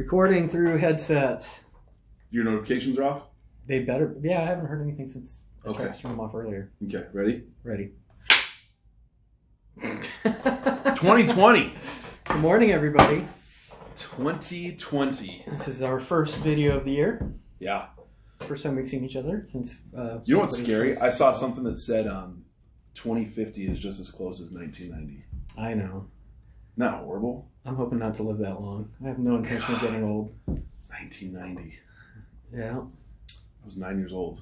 Recording through headsets. Your notifications are off? They better. Yeah, I haven't heard anything since I Okay. tried to turn them off earlier. Okay, ready? Ready. 2020. Good morning, everybody. 2020. This is our first video of the year. Yeah. First time we've seen each other since. You know what's scary? I saw something that said 2050 is just as close as 1990. I know. Not horrible. I'm hoping not to live that long. I have no intention of getting old. 1990. Yeah. I was 9 years old.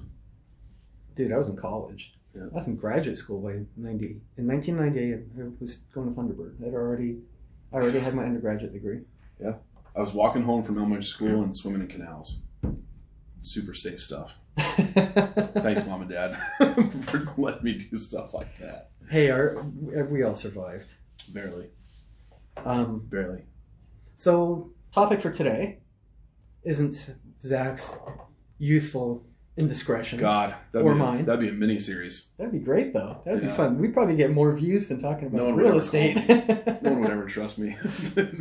Dude, I was in college. Yeah. I was in graduate school by 90. In 1998, I was going to Thunderbird. I already had my undergraduate degree. Yeah. I was walking home from elementary school and swimming in canals. Super safe stuff. Thanks, Mom and Dad, for letting me do stuff like that. Hey, we all survived. Barely. Barely. So, topic for today isn't Zach's youthful indiscretions. God, mine. That'd be a mini series. That'd be great, though. That'd be fun. We'd probably get more views than talking about real estate. No one would ever trust me.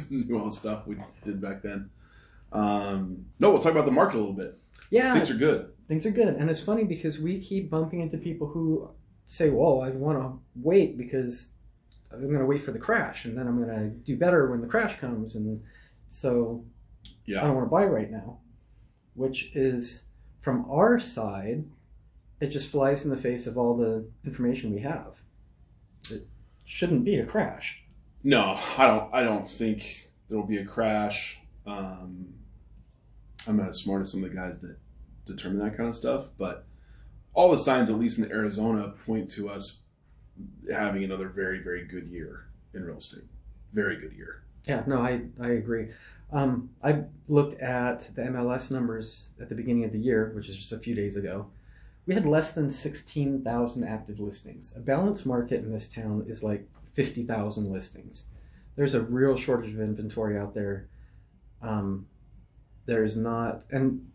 Knew all the stuff we did back then. No, we'll talk about the market a little bit. Yeah, things are good. Things are good, and it's funny because we keep bumping into people who say, "Whoa, I want to wait because I'm going to wait for the crash, and then I'm going to do better when the crash comes." And so, I don't want to buy right now, which is from our side, it just flies in the face of all the information we have. It shouldn't be a crash. No, I don't think there will be a crash. I'm not as smart as some of the guys that determine that kind of stuff, but all the signs, at least in Arizona, point to us having another very, very good year in real estate. Very good year. Yeah, no, I agree. I looked at the MLS numbers at the beginning of the year, which is just a few days ago. We had less than 16,000 active listings. A balanced market in this town is like 50,000 listings. There's a real shortage of inventory out there. There's not, and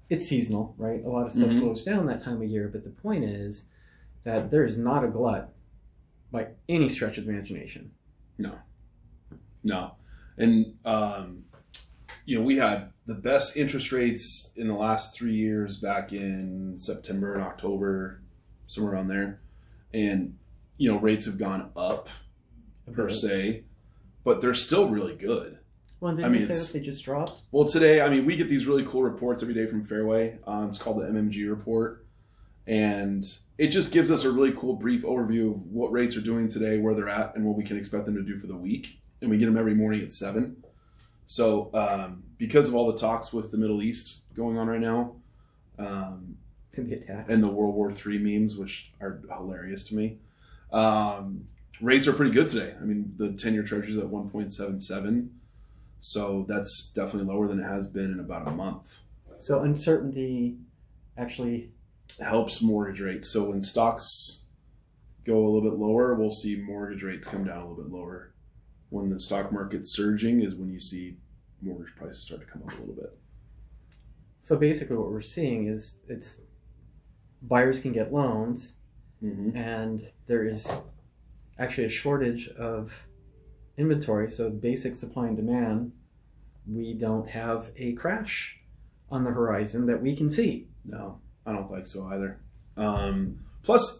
it's seasonal, right? A lot of stuff slows down that time of year, but the point is that there is not a glut by any stretch of the imagination. No. And, we had the best interest rates in the last 3 years back in September and October, somewhere around there. And, rates have gone up per se, but they're still really good. Well, didn't you say that they just dropped? Well, today, we get these really cool reports every day from Fairway. It's called the MMG report. And it just gives us a really cool brief overview of what rates are doing today, where they're at, and what we can expect them to do for the week. And we get them every morning at 7. So because of all the talks with the Middle East going on right now, and the World War III memes, which are hilarious to me, rates are pretty good today. The 10-year Treasury is at 1.77. So that's definitely lower than it has been in about a month. So uncertainty actually helps mortgage rates. So when stocks go a little bit lower, we'll see mortgage rates come down a little bit lower. When the stock market's surging is when you see mortgage prices start to come up a little bit. So basically what we're seeing is it's buyers can get loans, and there is actually a shortage of inventory, so basic supply and demand, we don't have a crash on the horizon that we can see. No, I don't think so either. Plus,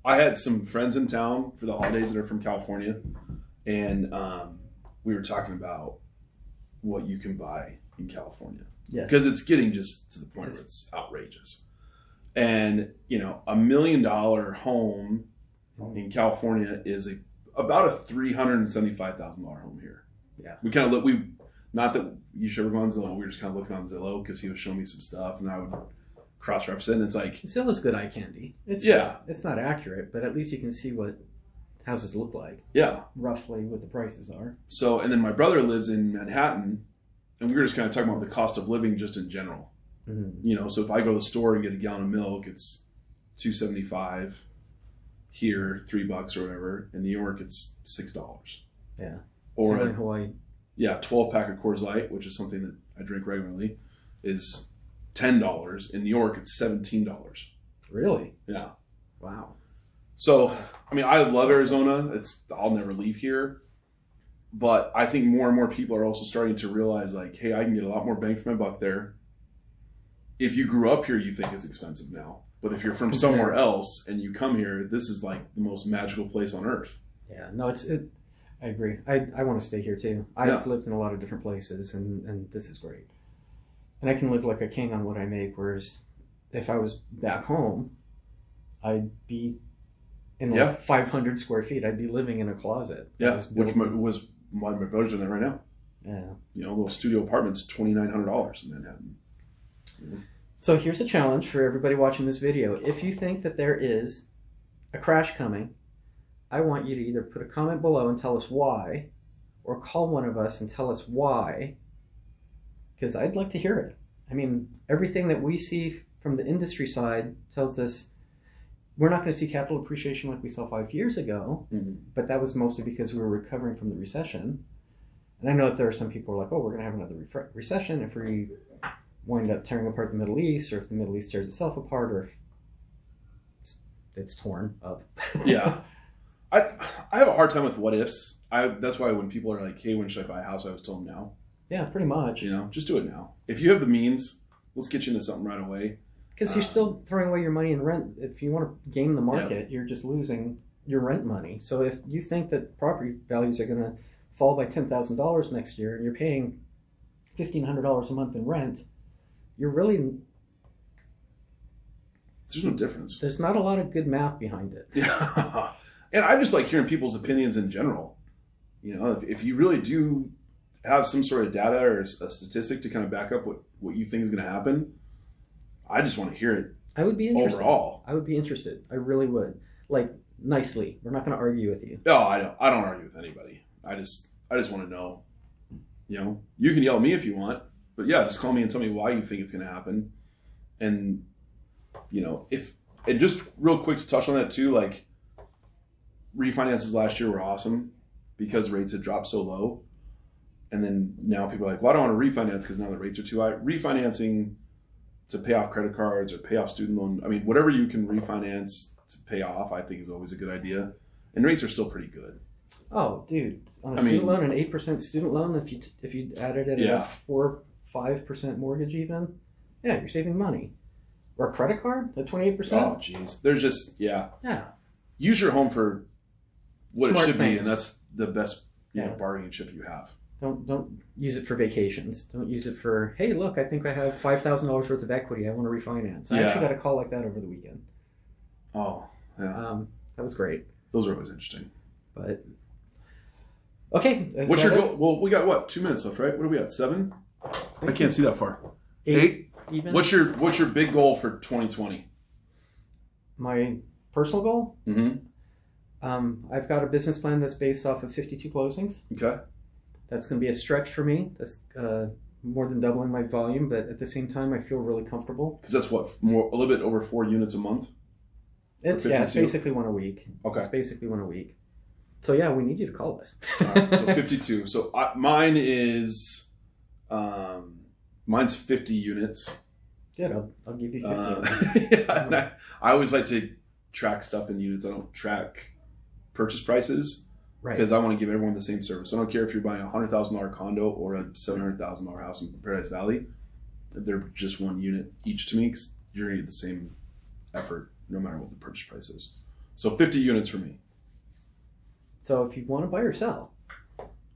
I had some friends in town for the holidays that are from California, and we were talking about what you can buy in California. Yes. Because it's getting just to the point where it's outrageous. And, $1 million home in California is about a $375,000 home here. Yeah. We kind of not that you should ever go on Zillow. We were just kind of looking on Zillow because he was showing me some stuff, and I would cross-reference it, and it's like Zillow's good eye candy. It's not accurate, but at least you can see what houses look like. Yeah. Roughly what the prices are. So, and then my brother lives in Manhattan, and we were just kind of talking about the cost of living just in general. So if I go to the store and get a gallon of milk, it's $2.75. Here, $3 or whatever. In New York, it's $6. Yeah. Or in Hawaii. Yeah, 12-pack of Coors Light, which is something that I drink regularly, is $10. In New York, it's $17. Really? Yeah. Wow. So, I love Arizona. I'll never leave here. But I think more and more people are also starting to realize, like, hey, I can get a lot more bang for my buck there. If you grew up here, you think it's expensive now. But if you're from somewhere else and you come here, this is like the most magical place on earth. Yeah, no, I agree. I want to stay here too. I've lived in a lot of different places, and this is great. And I can live like a king on what I make, whereas if I was back home, I'd be in like 500 square feet. I'd be living in a closet. Yeah, which was my brother's doing that right now. Yeah. You know, little studio apartments, $2,900 in Manhattan. Mm-hmm. So here's a challenge for everybody watching this video. If you think that there is a crash coming, I want you to either put a comment below and tell us why, or call one of us and tell us why, because I'd like to hear it. I mean, everything that we see from the industry side tells us we're not going to see capital appreciation like we saw 5 years ago, but that was mostly because we were recovering from the recession. And I know that there are some people who are like, oh, we're going to have another recession if we wind up tearing apart the Middle East, or if the Middle East tears itself apart, or if it's torn up. Yeah. I have a hard time with what ifs. That's why when people are like, hey, when should I buy a house? I always tell them now. Yeah, pretty much. You know, just do it now. If you have the means, let's get you into something right away. Because you're still throwing away your money in rent. If you want to game the market, you're just losing your rent money. So if you think that property values are going to fall by $10,000 next year, and you're paying $1,500 a month in rent, you're really... There's no difference. There's not a lot of good math behind it. Yeah. And I just like hearing people's opinions in general. You know, if you really do have some sort of data or a statistic to kind of back up what you think is going to happen, I just want to hear it. I would be interested. Overall. I would be interested. I really would. Like, nicely. We're not going to argue with you. No, I don't argue with anybody. I just want to know. You know, you can yell at me if you want, but yeah, just call me and tell me why you think it's going to happen. And, you know, and just real quick to touch on that too, like, refinances last year were awesome because rates had dropped so low. And then now people are like, well, I don't want to refinance because now the rates are too high. Refinancing to pay off credit cards or pay off student loan, I mean, whatever you can refinance to pay off, I think is always a good idea. And rates are still pretty good. Oh, dude, on a student loan, an 8% student loan, if you added it at a 4-5% mortgage even, yeah, you're saving money. Or a credit card at 28%? Oh, geez. There's just, Yeah. Use your home for what Smart it should things. be, and that's the best bargaining chip you have. Don't use it for vacations. Don't use it for, hey, look, I think I have $5,000 worth of equity. I want to refinance. I actually got a call like that over the weekend. Oh, yeah. That was great. Those are always interesting. But, okay. What's your goal? Well, we got what? 2 minutes left, right? What are we at? 7? I can't see that far. 8? Even? What's your big goal for 2020? My personal goal? Mm-hmm. I've got a business plan that's based off of 52 closings. Okay. That's going to be a stretch for me. That's more than doubling my volume, but at the same time, I feel really comfortable. Because that's what, a little bit over 4 units a month? It's basically one a week. Okay. It's basically one a week. So yeah, we need you to call us. All right, so 52. So mine is, mine's 50 units. Good, I'll give you 50. I always like to track stuff in units. I don't track purchase prices. Right. Because I want to give everyone the same service. I don't care if you're buying a $100,000 condo or a $700,000 house in Paradise Valley. They're just one unit each to me because you're going to get the same effort no matter what the purchase price is. So 50 units for me. So if you want to buy or sell,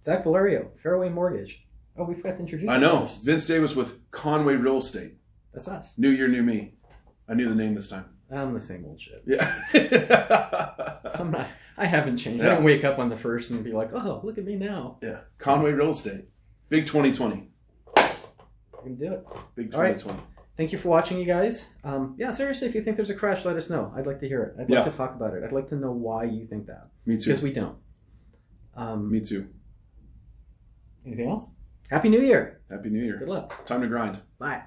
Zach Valerio, Fairway Mortgage. Oh, we forgot to introduce I know. ourselves. Vince Davis with Conway Real Estate. That's us. New year, new me. I knew the name this time. I'm the same old shit. Yeah. I haven't changed. I don't wake up on the first and be like, oh, look at me now. Yeah. Conway Real Estate. Big 2020. I can do it. Big 2020. Right. Thank you for watching, you guys. Seriously, if you think there's a crash, let us know. I'd like to hear it. I'd like to talk about it. I'd like to know why you think that. Me too. Because we don't. Me too. Anything else? Happy New Year. Happy New Year. Good luck. Time to grind. Bye.